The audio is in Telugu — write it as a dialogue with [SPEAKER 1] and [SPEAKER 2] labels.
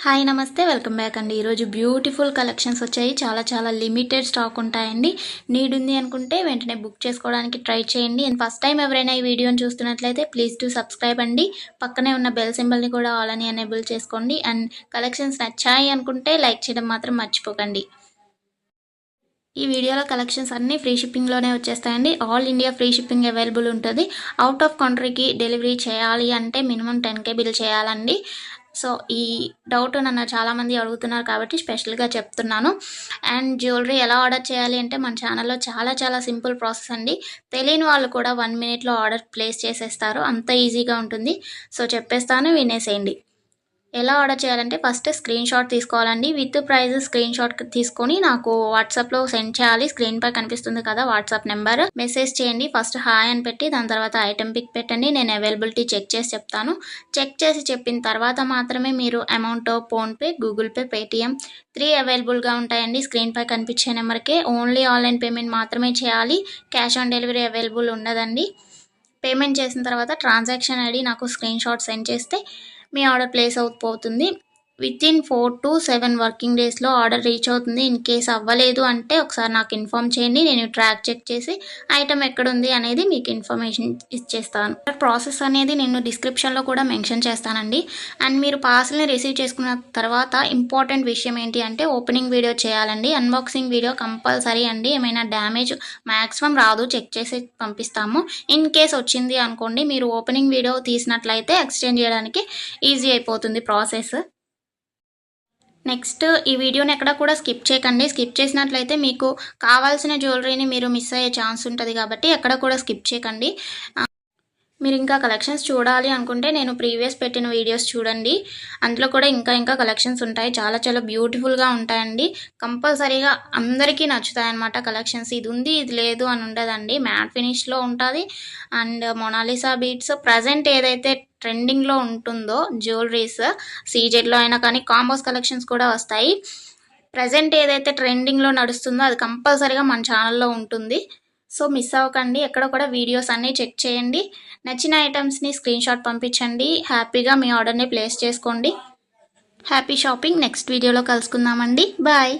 [SPEAKER 1] హాయ్ నమస్తే వెల్కమ్ బ్యాక్ అండి. ఈరోజు బ్యూటిఫుల్ కలెక్షన్స్ వచ్చాయి. చాలా లిమిటెడ్ స్టాక్ ఉంటాయండి. నీడ్ ఉంది అనుకుంటే వెంటనే బుక్ చేసుకోవడానికి ట్రై చేయండి. అండ్ ఫస్ట్ టైం ఎవరైనా ఈ వీడియోని చూస్తున్నట్లయితే ప్లీజ్ టు సబ్స్క్రైబ్ అండి. పక్కనే ఉన్న బెల్ సింబల్ని కూడా ఆల్ అని ఎనేబుల్ చేసుకోండి. అండ్ కలెక్షన్స్ నచ్చాయి అనుకుంటే లైక్ చేయడం మాత్రం మర్చిపోకండి. ఈ వీడియోలో కలెక్షన్స్ అన్నీ ఫ్రీ షిప్పింగ్లోనే వచ్చేస్తాయండి. All India free shipping available ఉంటుంది. అవుట్ ఆఫ్ కంట్రీకి డెలివరీ చేయాలి అంటే మినిమం 10K బిల్ చేయాలండి. సో ఈ డౌట్ నన్ను చాలామంది అడుగుతున్నారు కాబట్టి స్పెషల్గా చెప్తున్నాను. అండ్ జ్యువెలరీ ఎలా ఆర్డర్ చేయాలి అంటే మన ఛానల్లో చాలా సింపుల్ ప్రాసెస్ అండి. తెలియని వాళ్ళు కూడా 1 మినిట్లో ఆర్డర్ ప్లేస్ చేసేస్తారు. అంత ఈజీగా ఉంటుంది. సో చెప్పేస్తాను, వినేసేయండి. ఎలా ఆర్డర్ చేయాలంటే ఫస్ట్ స్క్రీన్ షాట్ తీసుకోవాలండి. విత్ ప్రైస్ స్క్రీన్ షాట్ తీసుకొని నాకు వాట్సాప్లో సెండ్ చేయాలి. స్క్రీన్ పై కనిపిస్తుంది కదా వాట్సాప్ నెంబర్, మెసేజ్ చేయండి. ఫస్ట్ హాయ్ అని పెట్టి దాని తర్వాత ఐటెం పిక్ పెట్టండి. నేను అవైలబిలిటీ చెక్ చేసి చెప్తాను. చెక్ చేసి చెప్పిన తర్వాత మాత్రమే మీరు amount PhonePe, Google pay, Paytm 3 అవైలబుల్గా ఉంటాయండి. స్క్రీన్ పై కనిపించే నెంబర్కే ఓన్లీ ఆన్లైన్ పేమెంట్ మాత్రమే చేయాలి. క్యాష్ ఆన్ డెలివరీ అవైలబుల్ ఉండదండి. పేమెంట్ చేసిన తర్వాత ట్రాన్సాక్షన్ ఐడి నాకు స్క్రీన్ షాట్ సెండ్ చేస్తే మీ ఆర్డర్ ప్లేస్ అవుతుంది. వితిన్ 4 to 7 వర్కింగ్ డేస్లో ఆర్డర్ రీచ్ అవుతుంది. ఇన్ కేస్ అవ్వలేదు అంటే ఒకసారి నాకు ఇన్ఫామ్ చేయండి. నేను ట్రాక్ చెక్ చేసి ఐటమ్ ఎక్కడుంది అనేది మీకు ఇన్ఫర్మేషన్ ఇచ్చేస్తాను. ప్రాసెస్ అనేది నేను డిస్క్రిప్షన్లో కూడా మెన్షన్ చేస్తానండి. అండ్ మీరు పార్సల్ని రిసీవ్ చేసుకున్న తర్వాత ఇంపార్టెంట్ విషయం ఏంటి అంటే ఓపెనింగ్ వీడియో చేయాలండి. అన్బాక్సింగ్ వీడియో కంపల్సరీ అండి. ఏమైనా డ్యామేజ్ మ్యాక్సిమం రాదు, చెక్ చేసి పంపిస్తాము. ఇన్ కేస్ వచ్చింది అనుకోండి, మీరు ఓపెనింగ్ వీడియో తీసినట్లయితే ఎక్స్చేంజ్ చేయడానికి ఈజీ అయిపోతుంది ప్రాసెస్. నెక్స్ట్ ఈ వీడియోని ఎక్కడ కూడా స్కిప్ చేయకండి. స్కిప్ చేసినట్లయితే మీకు కావాల్సిన జ్యువెలరీని మీరు మిస్ అయ్యే ఛాన్స్ ఉంటుంది కాబట్టి ఎక్కడ కూడా స్కిప్ చేయకండి. మీరు ఇంకా కలెక్షన్స్ చూడాలి అనుకుంటే నేను ప్రీవియస్ పెట్టిన వీడియోస్ చూడండి. అందులో కూడా ఇంకా కలెక్షన్స్ ఉంటాయి. చాలా బ్యూటిఫుల్గా ఉంటాయండి. కంపల్సరీగా అందరికీ నచ్చుతాయి అన్నమాట కలెక్షన్స్. ఇది ఉంది ఇది లేదు అని ఉండదండి. మ్యాట్ ఫినిష్లో ఉంటుంది. అండ్ మొనాలిసా బీట్స్ ప్రజెంట్ ఏదైతే ట్రెండింగ్లో ఉంటుందో జ్యువెలరీస్ సీజెడ్లో అయినా కానీ కాంబోస్ కలెక్షన్స్ కూడా వస్తాయి. ప్రజెంట్ ఏదైతే ట్రెండింగ్లో నడుస్తుందో అది కంపల్సరీగా మన ఛానల్లో ఉంటుంది. సో మిస్ అవ్వకండి. ఎక్కడ కూడా వీడియోస్ అన్నీ చెక్ చేయండి. నచ్చిన ఐటమ్స్ని స్క్రీన్ షాట్ పంపించండి. హ్యాపీగా మీ ఆర్డర్ని ప్లేస్ చేసుకోండి. Happy shopping. నెక్స్ట్ వీడియోలో కలుసుకుందామండి. బాయ్.